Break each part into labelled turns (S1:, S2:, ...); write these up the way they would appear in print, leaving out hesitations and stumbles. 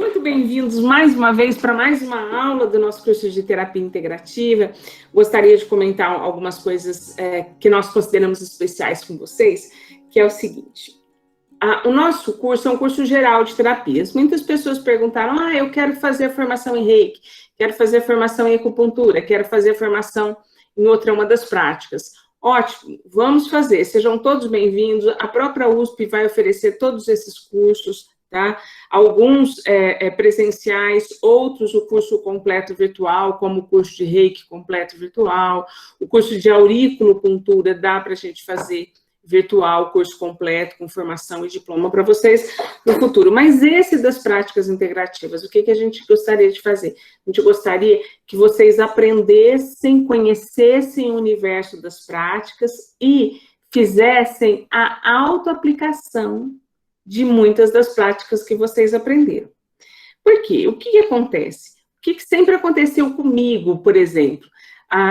S1: Muito bem-vindos mais uma vez para mais uma aula do nosso curso de terapia integrativa. Gostaria de comentar algumas coisas que nós consideramos especiais com vocês, que é o seguinte. O nosso curso é um curso geral de terapias. Muitas pessoas perguntaram, eu quero fazer a formação em Reiki, quero fazer a formação em acupuntura, quero fazer a formação em outra uma das práticas. Ótimo, vamos fazer, sejam todos bem-vindos. A própria USP vai oferecer todos esses cursos, tá? Alguns presenciais, outros o curso completo virtual, como o curso de Reiki completo virtual, o curso de auriculopuntura dá para a gente fazer virtual, curso completo, com formação e diploma para vocês no futuro. Mas esse das práticas integrativas, o que a gente gostaria de fazer? A gente gostaria que vocês aprendessem, conhecessem o universo das práticas e fizessem a autoaplicação de muitas das práticas que vocês aprenderam. Por quê? O que acontece? O que sempre aconteceu comigo, por exemplo?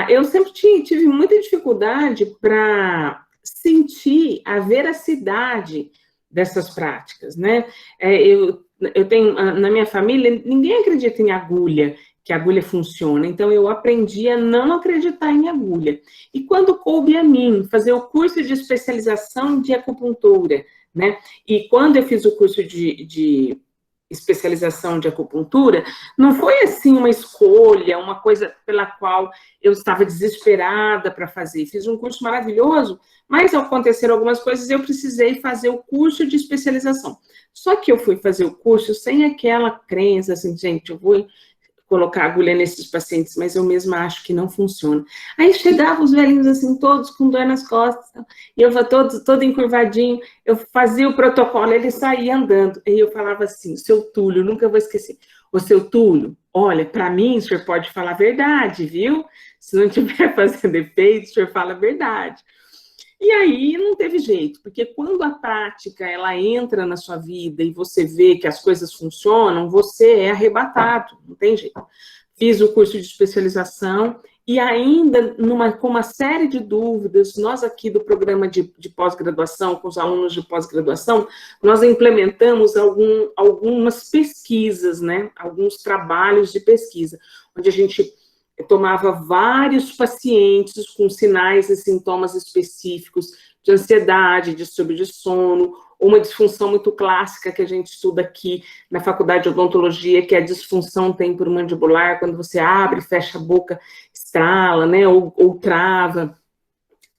S1: Eu sempre tive muita dificuldade para sentir a veracidade dessas práticas, né? Eu tenho, na minha família, ninguém acredita em agulha, que a agulha funciona, então eu aprendi a não acreditar em agulha. E quando coube a mim fazer o curso de especialização de acupuntura, né? E quando eu fiz o curso de especialização de acupuntura, não foi assim uma escolha, uma coisa pela qual eu estava desesperada para fazer. Fiz um curso maravilhoso, mas aconteceram algumas coisas e eu precisei fazer o curso de especialização. Só que eu fui fazer o curso sem aquela crença, assim, gente, eu vou colocar agulha nesses pacientes, mas eu mesma acho que não funciona. Aí chegavam os velhinhos assim, todos com dor nas costas, e eu todo encurvadinho, eu fazia o protocolo, ele saía andando, e eu falava assim, seu Túlio, nunca vou esquecer, ô seu Túlio, olha, para mim o senhor pode falar a verdade, viu? Se não tiver fazendo efeito, o senhor fala a verdade. E aí não teve jeito, porque quando a prática ela entra na sua vida e você vê que as coisas funcionam, você é arrebatado, não tem jeito. Fiz o curso de especialização e ainda com uma série de dúvidas, nós aqui do programa de pós-graduação, com os alunos de pós-graduação, nós implementamos algumas pesquisas, né? Alguns trabalhos de pesquisa, onde a gente tomava vários pacientes com sinais e sintomas específicos de ansiedade, distúrbio de sono, ou uma disfunção muito clássica que a gente estuda aqui na faculdade de odontologia, que é a disfunção temporomandibular, quando você abre e fecha a boca, estrala, né, ou trava.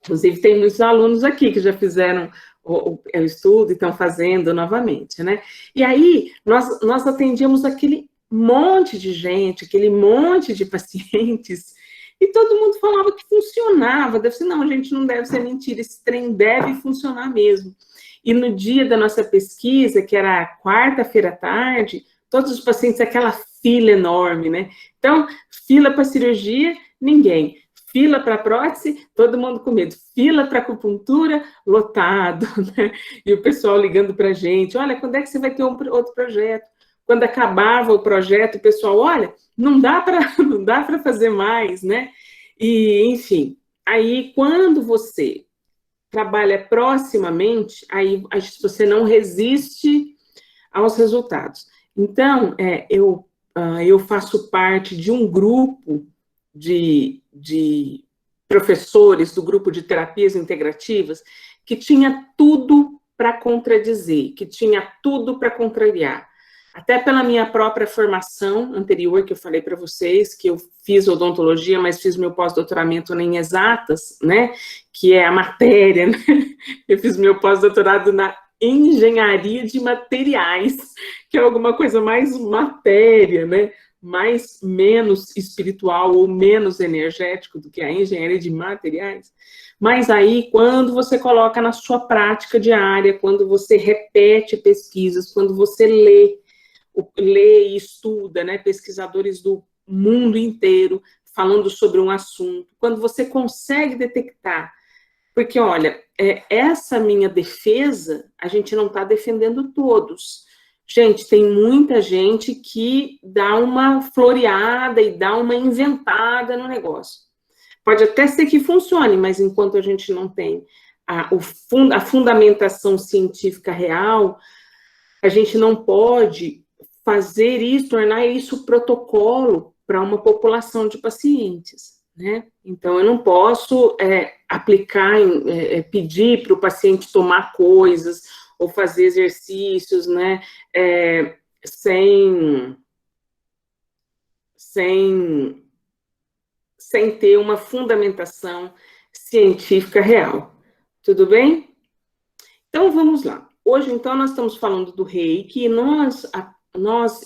S1: Inclusive, tem muitos alunos aqui que já fizeram o estudo e estão fazendo novamente, né? E aí, nós atendíamos aquele monte de gente, aquele monte de pacientes, e todo mundo falava que funcionava. Deve ser, não, gente, não deve ser mentira, esse trem deve funcionar mesmo. E no dia da nossa pesquisa, que era quarta-feira à tarde, todos os pacientes, aquela fila enorme, né? Então, fila para cirurgia, ninguém. Fila para prótese, todo mundo com medo. Fila para acupuntura, lotado, né? E o pessoal ligando para a gente, olha, quando é que você vai ter outro projeto? Quando acabava o projeto, o pessoal, olha, não dá para fazer mais, né? E, enfim, aí quando você trabalha proximamente, aí você não resiste aos resultados. Então, eu faço parte de um grupo de professores do grupo de terapias integrativas que tinha tudo para contradizer, que tinha tudo para contrariar. Até pela minha própria formação anterior, que eu falei para vocês, que eu fiz odontologia, mas fiz meu pós-doutoramento em exatas, né, que é a matéria, né? Eu fiz meu pós-doutorado na engenharia de materiais, que é alguma coisa mais matéria, né, menos espiritual ou menos energético do que a engenharia de materiais. Mas aí, quando você coloca na sua prática diária, quando você repete pesquisas, quando você lê e estuda, né, pesquisadores do mundo inteiro falando sobre um assunto, quando você consegue detectar, porque, olha, essa minha defesa, a gente não está defendendo todos. Gente, tem muita gente que dá uma floreada e dá uma inventada no negócio. Pode até ser que funcione, mas enquanto a gente não tem a fundamentação científica real, a gente não pode fazer isso, tornar isso protocolo para uma população de pacientes, né? Então, eu não posso aplicar, pedir para o paciente tomar coisas ou fazer exercícios, né? Sem ter uma fundamentação científica real. Tudo bem? Então, vamos lá. Hoje, então, nós estamos falando do Reiki e nós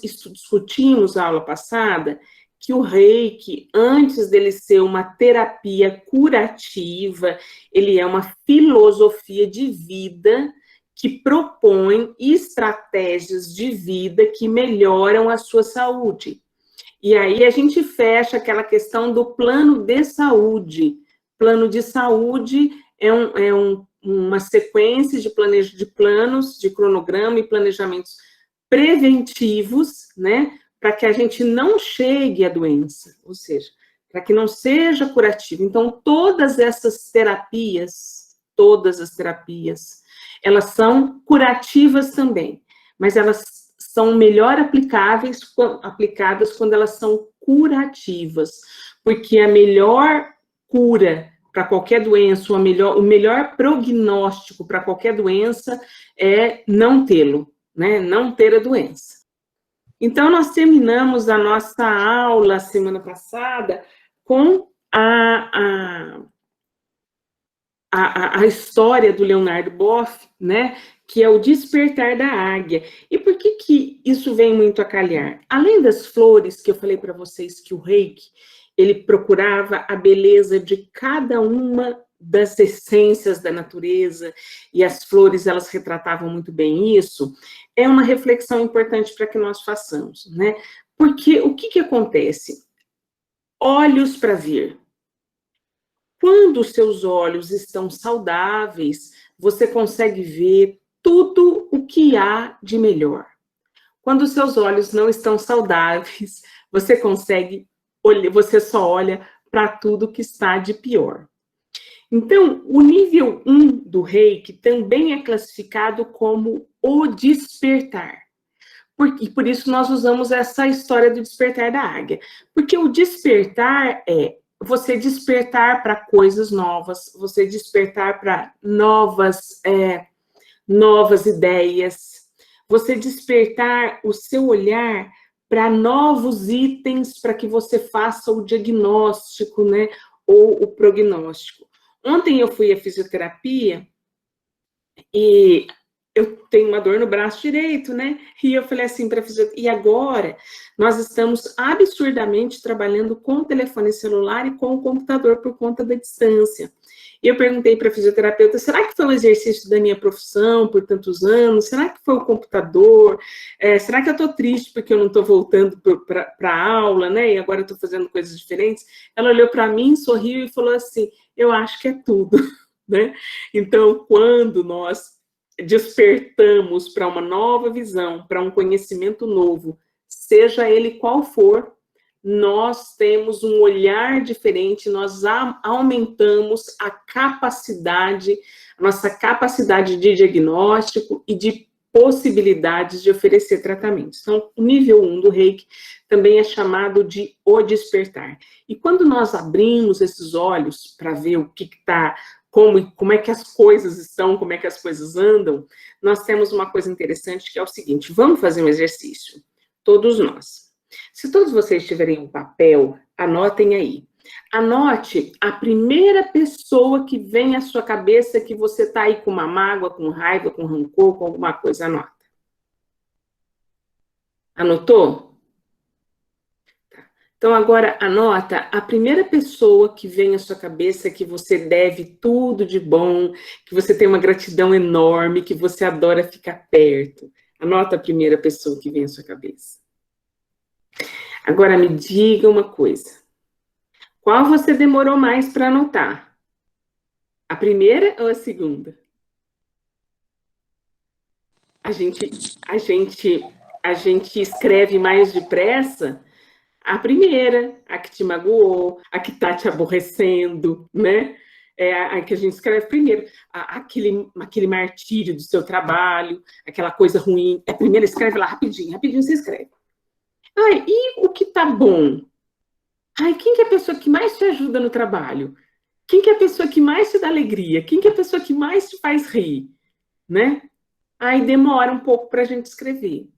S1: discutimos a aula passada que o Reiki, antes dele ser uma terapia curativa, ele é uma filosofia de vida que propõe estratégias de vida que melhoram a sua saúde. E aí a gente fecha aquela questão do plano de saúde. Plano de saúde é uma sequência de planos, de cronograma e planejamentos preventivos, né, para que a gente não chegue à doença, ou seja, para que não seja curativo. Então, todas as terapias, elas são curativas também, mas elas são melhor aplicadas quando elas são curativas, porque a melhor cura para qualquer doença, o melhor prognóstico para qualquer doença é não tê-lo, né? Não ter a doença. Então, nós terminamos a nossa aula semana passada com a história do Leonardo Boff, né? Que é o despertar da águia. E por que isso vem muito a calhar? Além das flores que eu falei para vocês que o Reiki, ele procurava a beleza de cada uma das essências da natureza, e as flores, elas retratavam muito bem isso, é uma reflexão importante para que nós façamos, né? Porque o que acontece? Olhos para ver. Quando os seus olhos estão saudáveis, você consegue ver tudo o que há de melhor. Quando os seus olhos não estão saudáveis, você só olha para tudo que está de pior. Então, o nível 1 do Reiki também é classificado como o despertar. E por isso nós usamos essa história do despertar da águia. Porque o despertar é você despertar para coisas novas, você despertar para novas ideias, você despertar o seu olhar para novos itens para que você faça o diagnóstico, né, ou o prognóstico. Ontem eu fui à fisioterapia e eu tenho uma dor no braço direito, né? E eu falei assim para a fisioterapeuta, e agora nós estamos absurdamente trabalhando com o telefone celular e com o computador por conta da distância. E eu perguntei para a fisioterapeuta, será que foi um exercício da minha profissão por tantos anos? Será que foi o computador? Será que eu estou triste porque eu não estou voltando para a aula, né? E agora eu estou fazendo coisas diferentes? Ela olhou para mim, sorriu e falou assim, eu acho que é tudo, né? Então, quando nós despertamos para uma nova visão, para um conhecimento novo, seja ele qual for, nós temos um olhar diferente, nós aumentamos a nossa capacidade de diagnóstico e de possibilidades de oferecer tratamentos. Então, o nível 1 do Reiki também é chamado de o despertar. E quando nós abrimos esses olhos para ver o que está, como é que as coisas estão, como é que as coisas andam, nós temos uma coisa interessante que é o seguinte, vamos fazer um exercício, todos nós. Se todos vocês tiverem um papel, anotem aí. Anote a primeira pessoa que vem à sua cabeça que você está aí com uma mágoa, com raiva, com rancor, com alguma coisa, anota. Anotou? Então, agora, anota a primeira pessoa que vem à sua cabeça que você deve tudo de bom, que você tem uma gratidão enorme, que você adora ficar perto. Anota a primeira pessoa que vem à sua cabeça. Agora, me diga uma coisa. Qual você demorou mais para anotar? A primeira ou a segunda? A gente escreve mais depressa a primeira, a que te magoou, a que está te aborrecendo, né? A que a gente escreve primeiro, aquele martírio do seu trabalho, aquela coisa ruim. A primeira escreve lá rapidinho você escreve. Ai, e o que tá bom? Ai, quem que é a pessoa que mais te ajuda no trabalho? Quem que é a pessoa que mais te dá alegria? Quem que é a pessoa que mais te faz rir? Né? Aí demora um pouco para a gente escrever.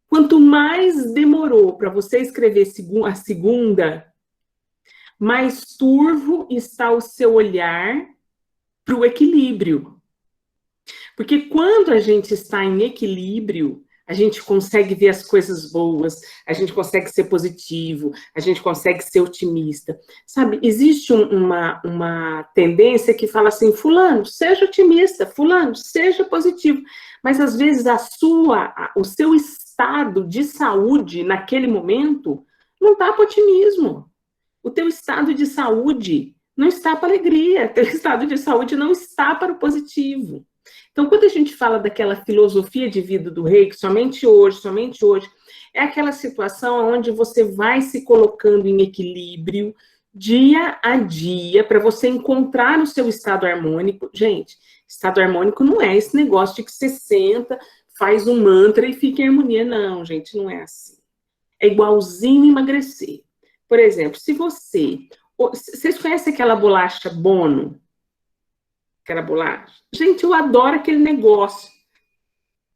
S1: Quanto mais demorou para você escrever a segunda, mais turvo está o seu olhar para o equilíbrio. Porque quando a gente está em equilíbrio, a gente consegue ver as coisas boas, a gente consegue ser positivo, a gente consegue ser otimista. Sabe, existe uma tendência que fala assim, fulano, seja otimista, fulano, seja positivo. Mas às vezes o seu estado de saúde naquele momento não está para otimismo. O teu estado de saúde não está para alegria, o teu estado de saúde não está para o positivo. Então, quando a gente fala daquela filosofia de vida do Reiki, somente hoje, é aquela situação onde você vai se colocando em equilíbrio dia a dia para você encontrar o seu estado harmônico. Gente, estado harmônico não é esse negócio de que você senta, faz um mantra e fica em harmonia. Não, gente, não é assim. É igualzinho emagrecer. Por exemplo, se você... Vocês conhecem aquela bolacha Bono? Aquela bolacha? Gente, eu adoro aquele negócio.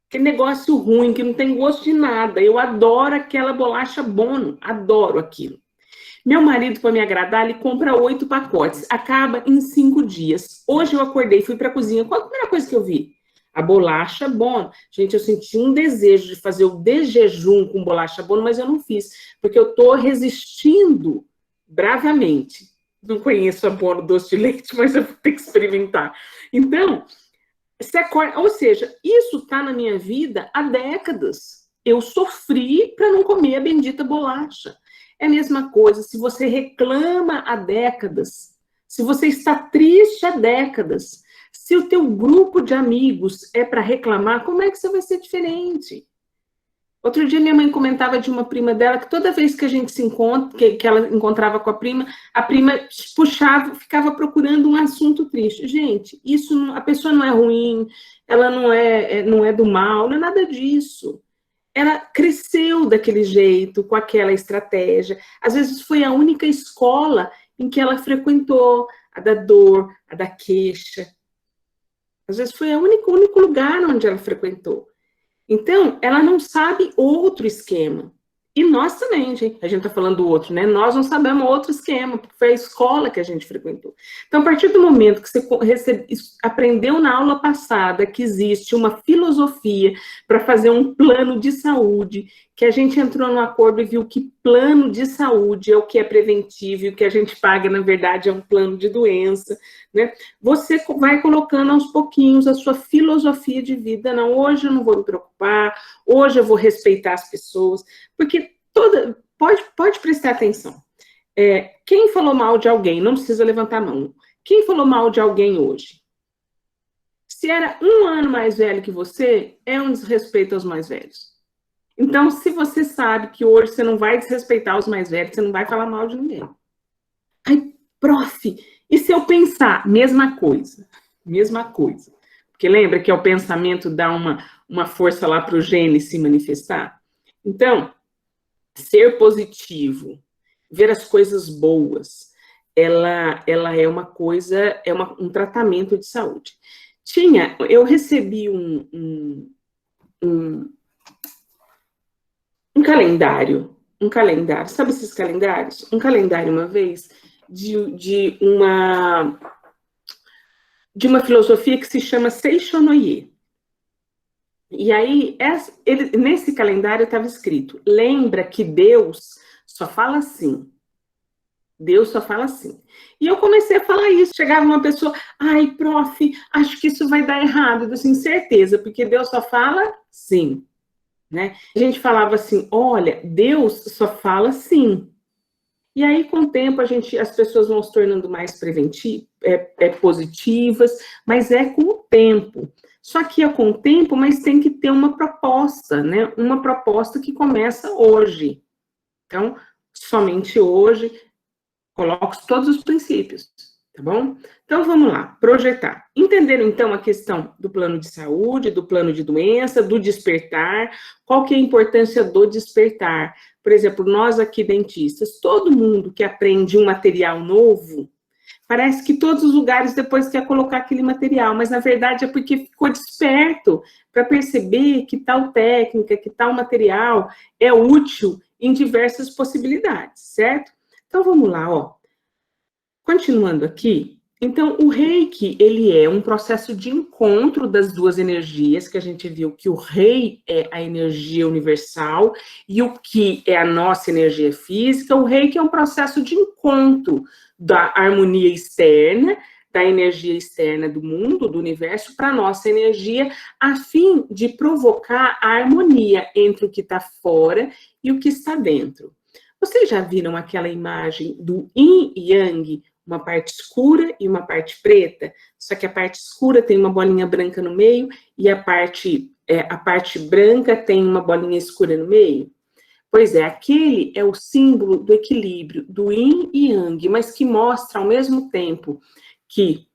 S1: Aquele negócio ruim, que não tem gosto de nada. Eu adoro aquela bolacha Bono. Adoro aquilo. Meu marido, para me agradar, ele compra 8 pacotes. Acaba em 5 dias. Hoje eu acordei, fui para a cozinha. Qual a primeira coisa que eu vi? A bolacha Bono. Gente, eu senti um desejo de fazer o de jejum com bolacha Bono, mas eu não fiz. Porque eu estou resistindo bravamente. Não conheço a Bono doce de leite, mas eu vou ter que experimentar. Então, ou seja, isso está na minha vida há décadas. Eu sofri para não comer a bendita bolacha. É a mesma coisa, se você reclama há décadas, se você está triste há décadas, se o teu grupo de amigos é para reclamar, como é que você vai ser diferente? Outro dia minha mãe comentava de uma prima dela que toda vez que a gente se encontra, que ela encontrava com a prima puxava, ficava procurando um assunto triste. Gente, isso a pessoa não é ruim, ela não é do mal, não é nada disso. Ela cresceu daquele jeito, com aquela estratégia. Às vezes foi a única escola em que ela frequentou, a da dor, a da queixa. Às vezes foi o único lugar onde ela frequentou. Então, ela não sabe outro esquema. E nós também, gente. A gente está falando do outro, né? Nós não sabemos outro esquema, porque foi a escola que a gente frequentou. Então, a partir do momento que você aprendeu na aula passada que existe uma filosofia para fazer um plano de saúde, que a gente entrou no acordo e viu que plano de saúde é o que é preventivo e o que a gente paga, na verdade, é um plano de doença, né? Você vai colocando aos pouquinhos a sua filosofia de vida. Não, hoje eu não vou me preocupar, hoje eu vou respeitar as pessoas, porque pode prestar atenção. Quem falou mal de alguém, não precisa levantar a mão. Quem falou mal de alguém hoje? Se era 1 ano mais velho que você, é um desrespeito aos mais velhos. Então, se você sabe que hoje você não vai desrespeitar os mais velhos, você não vai falar mal de ninguém. Ai, prof, e se eu pensar? Mesma coisa. Porque lembra que é o pensamento dá uma força lá para o gene se manifestar? Então, ser positivo, ver as coisas boas, ela é uma coisa, um tratamento de saúde. Eu recebi um calendário, sabe esses calendários? Um calendário uma vez de uma filosofia que se chama Seishonoye. E aí, nesse calendário estava escrito, lembra que Deus só fala assim. Deus só fala assim. E eu comecei a falar isso. Chegava uma pessoa, ai, prof, acho que isso vai dar errado. Eu disse, certeza, porque Deus só fala sim. Né? A gente falava assim, olha, Deus só fala sim. E aí, com o tempo, as pessoas vão se tornando mais positivas, mas é com o tempo. Só que é com o tempo, mas tem que ter uma proposta, né? Uma proposta que começa hoje. Então, somente hoje, coloco todos os princípios. Tá bom? Então, vamos lá, projetar. Entenderam, então, a questão do plano de saúde, do plano de doença, do despertar? Qual que é a importância do despertar? Por exemplo, nós aqui, dentistas, todo mundo que aprende um material novo, parece que todos os lugares depois quer colocar aquele material, mas, na verdade, é porque ficou desperto para perceber que tal técnica, que tal material é útil em diversas possibilidades, certo? Então, vamos lá, ó. Continuando aqui, então o reiki, ele é um processo de encontro das duas energias, que a gente viu que o rei é a energia universal e o que é a nossa energia física. O reiki é um processo de encontro da harmonia externa, da energia externa do mundo, do universo, para a nossa energia, a fim de provocar a harmonia entre o que está fora e o que está dentro. Vocês já viram aquela imagem do yin e yang? Uma parte escura e uma parte preta, só que a parte escura tem uma bolinha branca no meio e a parte branca tem uma bolinha escura no meio. Pois é, aquele é o símbolo do equilíbrio, do yin e yang, mas que mostra ao mesmo tempo que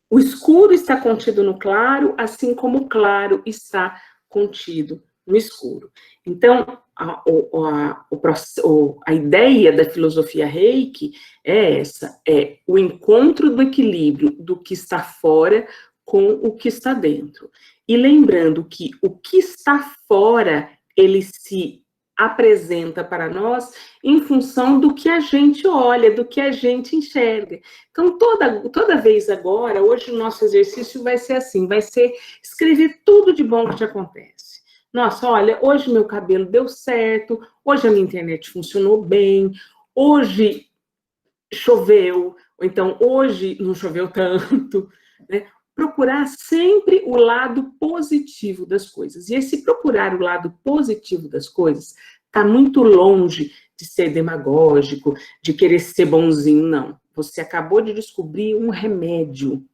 S1: o escuro está contido no claro, assim como o claro está contido no escuro. Então, a ideia da filosofia Reiki é essa, é o encontro do equilíbrio do que está fora com o que está dentro. E lembrando que o que está fora, ele se apresenta para nós em função do que a gente olha, do que a gente enxerga. Então, toda vez agora, hoje o nosso exercício vai ser assim, vai ser escrever tudo de bom que te acontece. Nossa, olha, hoje meu cabelo deu certo, hoje a minha internet funcionou bem, hoje choveu, ou então hoje não choveu tanto, né? Procurar sempre o lado positivo das coisas. E esse procurar o lado positivo das coisas está muito longe de ser demagógico, de querer ser bonzinho, não. Você acabou de descobrir um remédio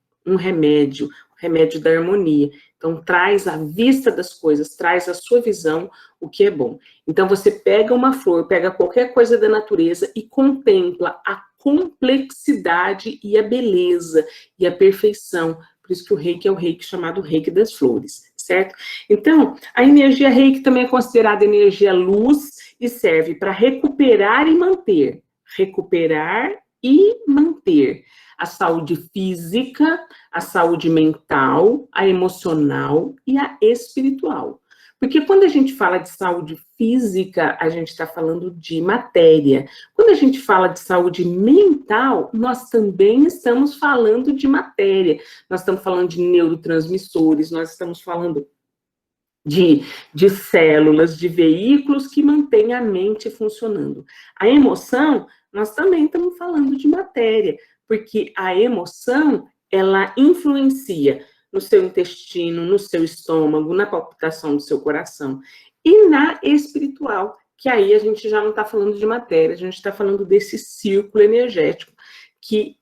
S1: da harmonia. Então, traz a vista das coisas, traz a sua visão, o que é bom. Então, você pega uma flor, pega qualquer coisa da natureza e contempla a complexidade e a beleza e a perfeição. Por isso que o reiki é o reiki chamado reiki das flores, certo? Então, a energia reiki também é considerada energia luz e serve para recuperar e manter. Recuperar e manter a saúde física, a saúde mental, a emocional e a espiritual. Porque quando a gente fala de saúde física, a gente está falando de matéria. Quando a gente fala de saúde mental, nós também estamos falando de matéria. Nós estamos falando de neurotransmissores, nós estamos falando de células, de veículos que mantêm a mente funcionando. A emoção, nós também estamos falando de matéria, porque a emoção, ela influencia no seu intestino, no seu estômago, na palpitação do seu coração. E na espiritual, que aí a gente já não está falando de matéria, a gente está falando desse círculo energético que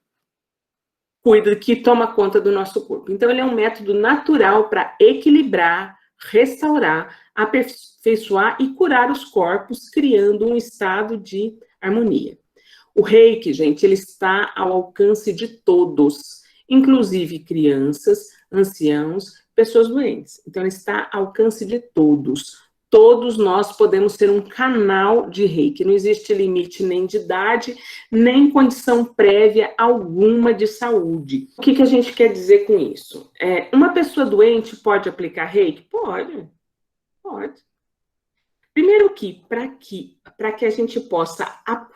S1: cuida, que toma conta do nosso corpo. Então, ele é um método natural para equilibrar, restaurar, aperfeiçoar e curar os corpos, criando um estado de harmonia. O reiki, gente, ele está ao alcance de todos, inclusive crianças, anciãos, pessoas doentes. Então, ele está ao alcance de todos. Todos nós podemos ser um canal de reiki. Não existe limite nem de idade, nem condição prévia alguma de saúde. O que a gente quer dizer com isso? Uma pessoa doente pode aplicar reiki? Pode. Primeiro que, para que a gente possa,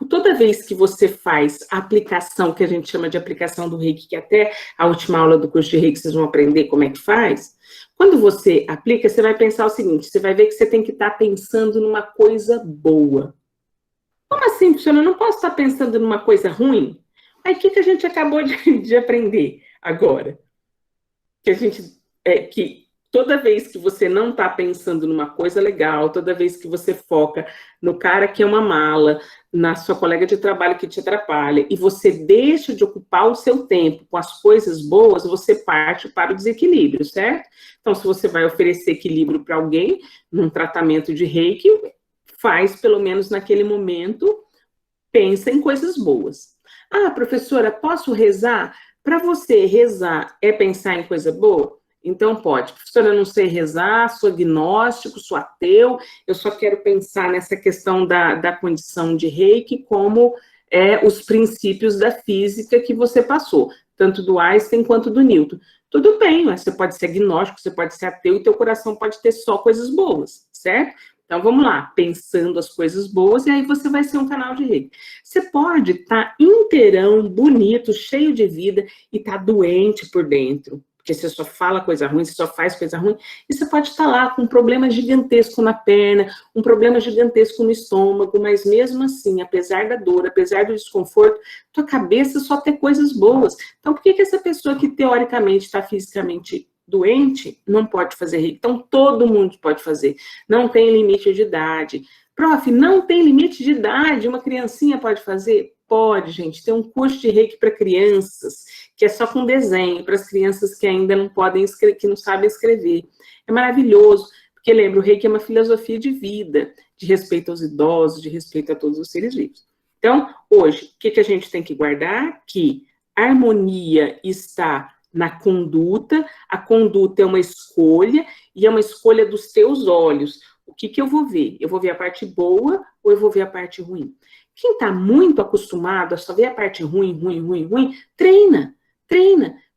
S1: toda vez que você faz a aplicação, que a gente chama de aplicação do reiki, que até a última aula do curso de reiki vocês vão aprender como é que faz, quando você aplica, você vai pensar o seguinte, você vai ver que você tem que estar pensando numa coisa boa. Como assim, professora? Eu não posso estar pensando numa coisa ruim? Aí, o que a gente acabou de aprender agora? Que toda vez que você não está pensando numa coisa legal, toda vez que você foca no cara que é uma mala, na sua colega de trabalho que te atrapalha, e você deixa de ocupar o seu tempo com as coisas boas, você parte para o desequilíbrio, certo? Então, se você vai oferecer equilíbrio para alguém, num tratamento de reiki, faz, pelo menos naquele momento, pensa em coisas boas. Ah, professora, posso rezar? Para você, rezar é pensar em coisa boa? Então pode. Professora, eu não sei rezar, sou agnóstico, sou ateu, eu só quero pensar nessa questão da condição de Reiki como os princípios da física que você passou, tanto do Einstein quanto do Newton. Tudo bem, mas você pode ser agnóstico, você pode ser ateu e teu coração pode ter só coisas boas, certo? Então vamos lá, pensando as coisas boas, e aí você vai ser um canal de Reiki. Você pode estar inteirão, bonito, cheio de vida, e estar doente por dentro, porque você só fala coisa ruim, você só faz coisa ruim, e você pode estar lá com um problema gigantesco na perna, um problema gigantesco no estômago, mas mesmo assim, apesar da dor, apesar do desconforto, tua cabeça só tem coisas boas. Então, por que essa pessoa que teoricamente está fisicamente doente não pode fazer Reiki? Então, todo mundo pode fazer. Não tem limite de idade. Prof, não tem limite de idade, uma criancinha pode fazer? Pode, gente. Tem um curso de Reiki para crianças, que é só com desenho, para as crianças que ainda não podem escrever, que não sabem escrever. É maravilhoso, porque lembra, o Reiki é uma filosofia de vida, de respeito aos idosos, de respeito a todos os seres vivos. Então, hoje, o que a gente tem que guardar? Que a harmonia está na conduta, a conduta é uma escolha, e é uma escolha dos teus olhos. O que eu vou ver? Eu vou ver a parte boa ou eu vou ver a parte ruim? Quem está muito acostumado a só ver a parte ruim, treina.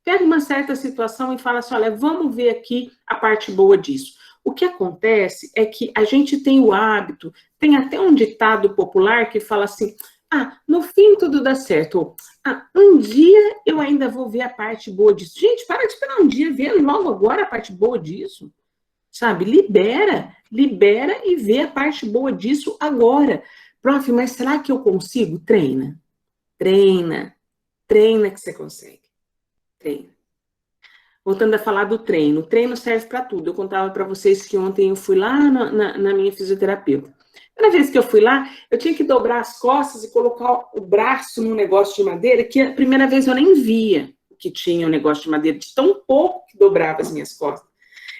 S1: Pega uma certa situação e fala assim, olha, vamos ver aqui a parte boa disso. O que acontece é que a gente tem o hábito, tem até um ditado popular que fala assim, no fim tudo dá certo. Um dia eu ainda vou ver a parte boa disso. Gente, para de esperar um dia, vê logo agora a parte boa disso. Sabe? Libera e vê a parte boa disso agora. Prof, mas será que eu consigo? Treina que você consegue. Treina. Voltando a falar do treino. O treino serve para tudo. Eu contava para vocês que ontem eu fui lá na minha fisioterapeuta. Cada vez que eu fui lá, eu tinha que dobrar as costas e colocar o braço num negócio de madeira, que a primeira vez eu nem via que tinha um negócio de madeira, de tão pouco que dobrava as minhas costas.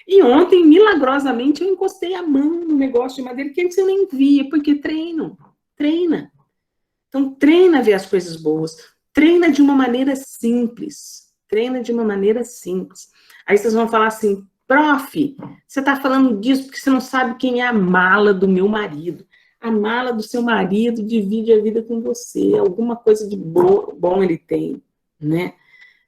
S1: E ontem, milagrosamente, eu encostei a mão no negócio de madeira, que antes eu nem via, porque treina. Então, treina a ver as coisas boas. Treina de uma maneira simples. Aí vocês vão falar assim, prof, você está falando disso porque você não sabe quem é a mala do meu marido. A mala do seu marido divide a vida com você. Alguma coisa de bom ele tem, né?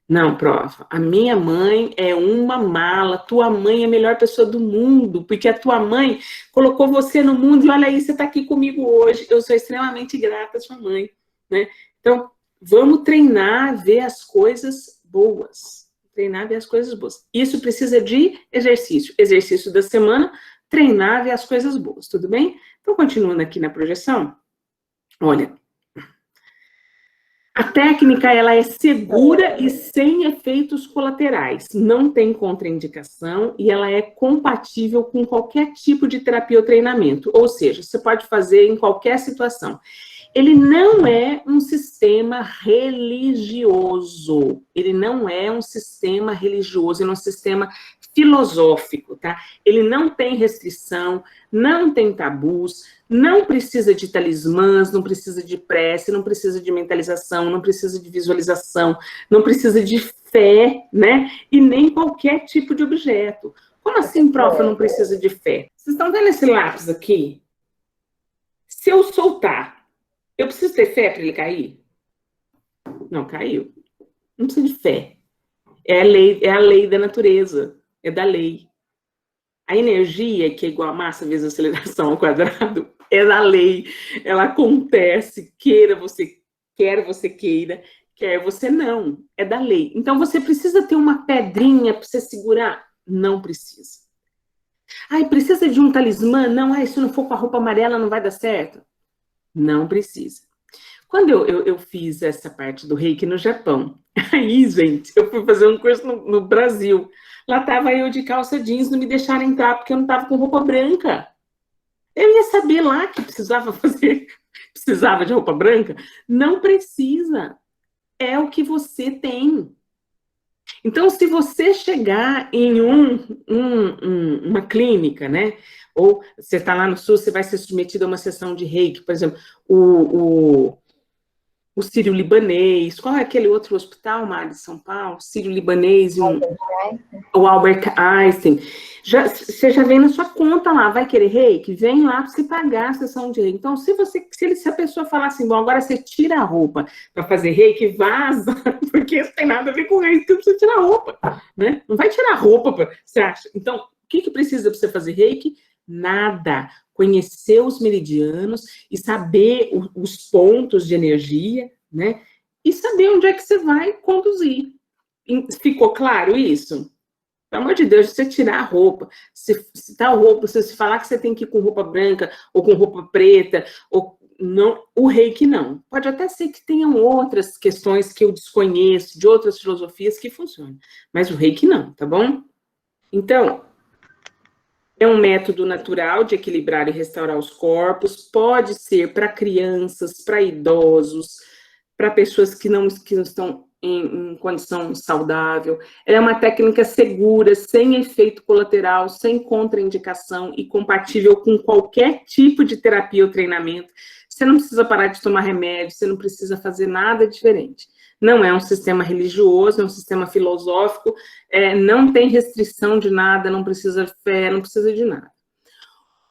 S1: Não, prof, a minha mãe é uma mala, tua mãe é a melhor pessoa do mundo, porque a tua mãe colocou você no mundo e olha aí, você está aqui comigo hoje, eu sou extremamente grata à sua mãe, né? Então, vamos treinar a ver as coisas boas, Isso precisa de exercício da semana, treinar a ver as coisas boas, tudo bem? Então, continuando aqui na projeção, olha, a técnica, ela é segura e sem efeitos colaterais, não tem contraindicação e ela é compatível com qualquer tipo de terapia ou treinamento, ou seja, você pode fazer em qualquer situação. Ele não é um sistema religioso, ele é um sistema filosófico, tá? Ele não tem restrição, não tem tabus, não precisa de talismãs, não precisa de prece, não precisa de mentalização, não precisa de visualização, não precisa de fé, né? E nem qualquer tipo de objeto. Como assim, prof, não precisa de fé? Vocês estão vendo esse lápis aqui? Se eu soltar, eu preciso ter fé para ele cair? Não, caiu. Não precisa de fé. É a lei da natureza. É da lei. A energia, que é igual a massa vezes a aceleração ao quadrado, é da lei. Ela acontece, quer você queira, quer você não. É da lei. Então, você precisa ter uma pedrinha para você segurar? Não precisa. Precisa de um talismã? Não, se não for com a roupa amarela não vai dar certo. Não precisa. Quando eu fiz essa parte do Reiki no Japão, aí, gente, eu fui fazer um curso no Brasil. Lá estava eu de calça jeans, não me deixaram entrar porque eu não estava com roupa branca. Eu ia saber lá que precisava de roupa branca? Não precisa. É o que você tem. Então, se você chegar em uma clínica, né? Ou você está lá no SUS, você vai ser submetido a uma sessão de Reiki, por exemplo, o Sírio-Libanês, qual é aquele outro hospital, Mari, de São Paulo? Sírio-Libanês e o Albert Einstein. Você já vem na sua conta lá, vai querer reiki? Vem lá para você pagar a sessão de reiki. Então, se a pessoa falar assim, bom, agora você tira a roupa para fazer reiki, vaza, porque isso tem nada a ver com reiki, você precisa tirar a roupa, né? Não vai tirar a roupa, você acha? Então, o que precisa para você fazer reiki? Nada. Conhecer os meridianos e saber os pontos de energia, né? E saber onde é que você vai conduzir. Ficou claro isso? Pelo amor de Deus, você tirar a roupa, se tá roupa, se falar que você tem que ir com roupa branca ou com roupa preta, ou não, o reiki não. Pode até ser que tenham outras questões que eu desconheço, de outras filosofias que funcionam, mas o reiki não, tá bom? Então, é um método natural de equilibrar e restaurar os corpos, pode ser para crianças, para idosos, para pessoas que não estão em condição saudável. Ela é uma técnica segura, sem efeito colateral, sem contraindicação e compatível com qualquer tipo de terapia ou treinamento. Você não precisa parar de tomar remédio, você não precisa fazer nada diferente. Não é um sistema religioso, é um sistema filosófico, não tem restrição de nada, não precisa fé, não precisa de nada.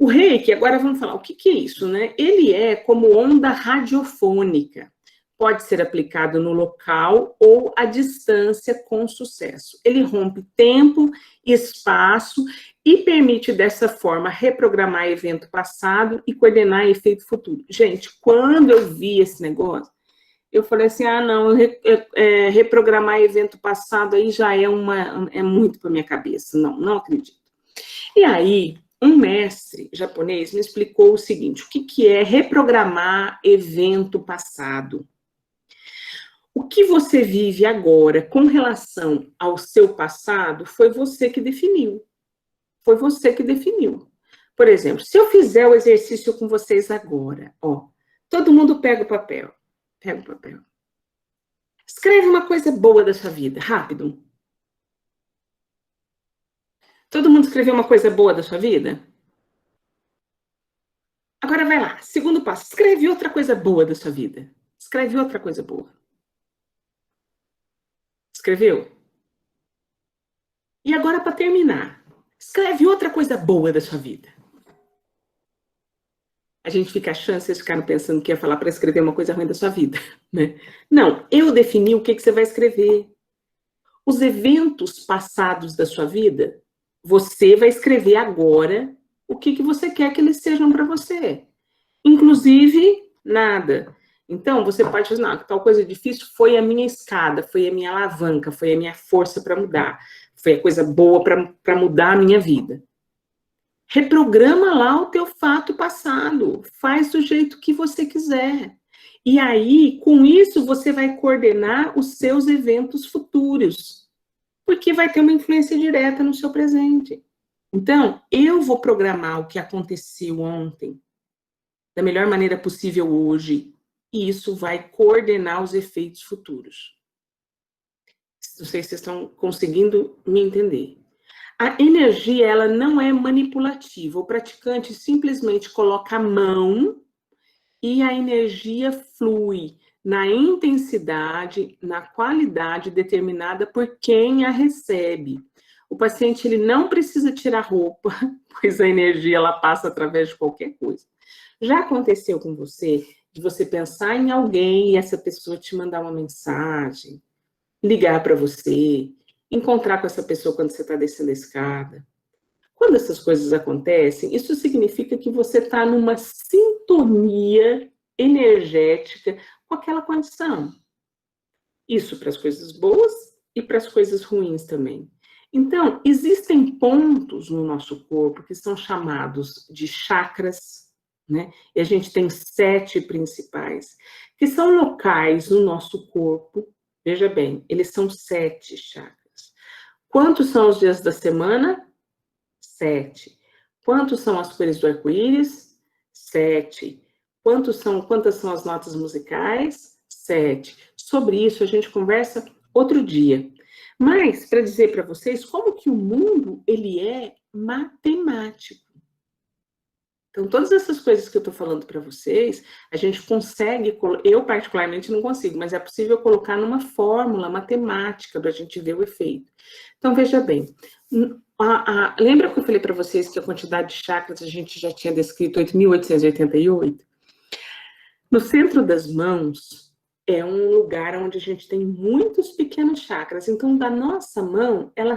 S1: O reiki, agora vamos falar, o que é isso, né? Ele é como onda radiofônica. Pode ser aplicado no local ou à distância com sucesso. Ele rompe tempo, espaço e permite, dessa forma, reprogramar evento passado e coordenar efeito futuro. Gente, quando eu vi esse negócio, eu falei assim, não, reprogramar evento passado aí já é muito para minha cabeça, não acredito. E aí, um mestre japonês me explicou o seguinte, o que é reprogramar evento passado? O que você vive agora com relação ao seu passado foi você que definiu. Foi você que definiu. Por exemplo, se eu fizer o exercício com vocês agora, todo mundo pega o papel. Pega o papel. Escreve uma coisa boa da sua vida, rápido. Todo mundo escreveu uma coisa boa da sua vida? Agora vai lá, segundo passo, escreve outra coisa boa da sua vida. Escreve outra coisa boa. Escreveu? E agora, para terminar, escreve outra coisa boa da sua vida. A gente fica achando, vocês ficaram pensando que ia falar para escrever uma coisa ruim da sua vida, né? Não, eu defini o que você vai escrever. Os eventos passados da sua vida, você vai escrever agora o que você quer que eles sejam para você. Inclusive, nada. Então, você pode dizer, não, tal coisa difícil foi a minha escada, foi a minha alavanca, foi a minha força para mudar, foi a coisa boa para mudar a minha vida. Reprograma lá o teu fato passado, faz do jeito que você quiser. E aí, com isso, você vai coordenar os seus eventos futuros, porque vai ter uma influência direta no seu presente. Então, eu vou programar o que aconteceu ontem da melhor maneira possível hoje, e isso vai coordenar os efeitos futuros. Não sei se vocês estão conseguindo me entender. A energia, ela não é manipulativa. O praticante simplesmente coloca a mão e a energia flui na intensidade, na qualidade determinada por quem a recebe. O paciente, ele não precisa tirar roupa, pois a energia, ela passa através de qualquer coisa. Já aconteceu com você, de você pensar em alguém e essa pessoa te mandar uma mensagem, ligar para você, encontrar com essa pessoa quando você está descendo a escada? Quando essas coisas acontecem, isso significa que você está numa sintonia energética com aquela condição. Isso para as coisas boas e para as coisas ruins também. Então, existem pontos no nosso corpo que são chamados de chakras, né? E a gente tem 7 principais, que são locais no nosso corpo. Veja bem, eles são 7 chakras. Quantos são os dias da semana? 7. Quantos são as cores do arco-íris? 7. Quantas são as notas musicais? 7. Sobre isso a gente conversa outro dia. Mas, para dizer para vocês como que o mundo, ele é matemático. Então, todas essas coisas que eu estou falando para vocês, a gente consegue, eu particularmente não consigo, mas é possível colocar numa fórmula matemática para a gente ver o efeito. Então, veja bem, lembra que eu falei para vocês que a quantidade de chakras a gente já tinha descrito 8.888? No centro das mãos é um lugar onde a gente tem muitos pequenos chakras. Então, da nossa mão, ela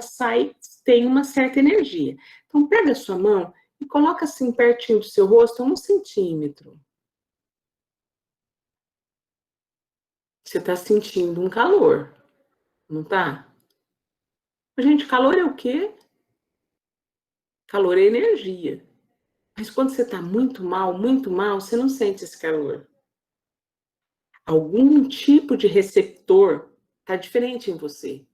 S1: tem uma certa energia. Então, pega a sua mão e coloca assim pertinho do seu rosto, 1 centímetro. Você está sentindo um calor, não tá? Gente, calor é o quê? Calor é energia. Mas quando você está muito mal, você não sente esse calor. Algum tipo de receptor está diferente em você.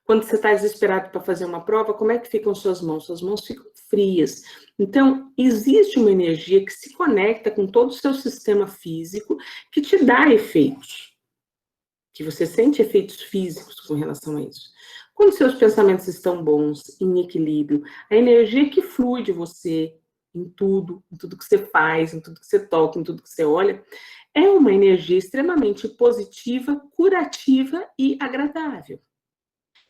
S1: Quando você está desesperado para fazer uma prova, como é que ficam suas mãos? Suas mãos ficam frias. Então, existe uma energia que se conecta com todo o seu sistema físico que te dá efeitos. Que você sente efeitos físicos com relação a isso. Quando seus pensamentos estão bons, em equilíbrio, a energia que flui de você em tudo que você faz, em tudo que você toca, em tudo que você olha, é uma energia extremamente positiva, curativa e agradável.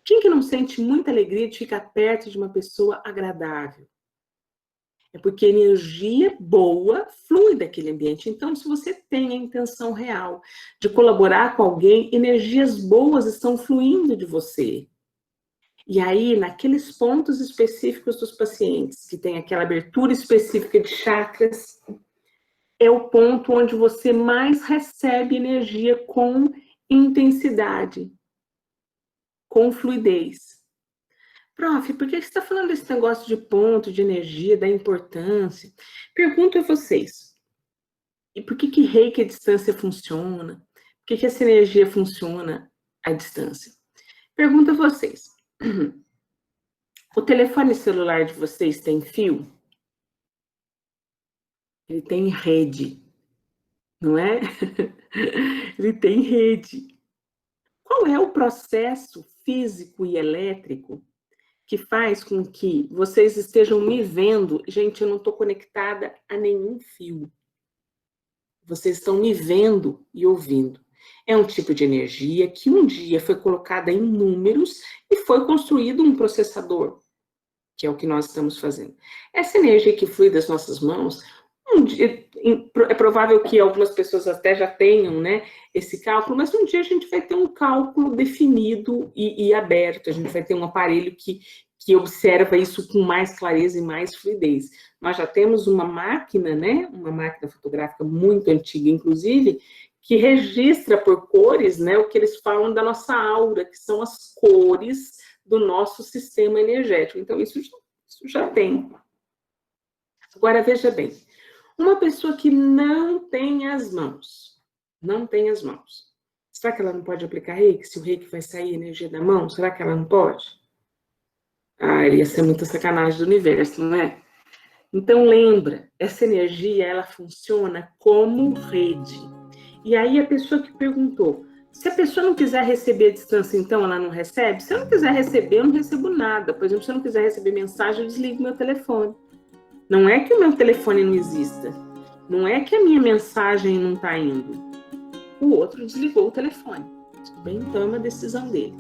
S1: Quem que não sente muita alegria de ficar perto de uma pessoa agradável? É porque energia boa flui daquele ambiente. Então, se você tem a intenção real de colaborar com alguém, energias boas estão fluindo de você. E aí, naqueles pontos específicos dos pacientes, que tem aquela abertura específica de chakras, é o ponto onde você mais recebe energia com intensidade, com fluidez. Prof, por que você está falando desse negócio de ponto, de energia, da importância? Pergunto a vocês, e por que Reiki à distância funciona? Por que essa energia funciona à distância? Pergunto a vocês, o telefone celular de vocês tem fio? Ele tem rede, não é? Ele tem rede. Qual é o processo físico e elétrico que faz com que vocês estejam me vendo? Gente, eu não estou conectada a nenhum fio. Vocês estão me vendo e ouvindo. É um tipo de energia que um dia foi colocada em números e foi construído um processador, que é o que nós estamos fazendo. Essa energia que flui das nossas mãos, um dia, é provável que algumas pessoas até já tenham, né, esse cálculo, mas um dia a gente vai ter um cálculo definido e aberto, a gente vai ter um aparelho que observa isso com mais clareza e mais fluidez. Nós já temos uma máquina, né, uma máquina fotográfica muito antiga, inclusive, que registra por cores, né, o que eles falam da nossa aura, que são as cores do nosso sistema energético. Então, isso já tem. Agora, veja bem, uma pessoa que não tem as mãos, será que ela não pode aplicar reiki? Se o reiki vai sair energia da mão, será que ela não pode? Ah, ia ser muita sacanagem do universo, não é? Então, lembra, essa energia, ela funciona como rede. E aí, a pessoa que perguntou, se a pessoa não quiser receber a distância, então ela não recebe? Se eu não quiser receber, eu não recebo nada. Por exemplo, se eu não quiser receber mensagem, eu desligo meu telefone. Não é que o meu telefone não exista. Não é que a minha mensagem não está indo. O outro desligou o telefone. Tudo bem? Então é uma decisão dele.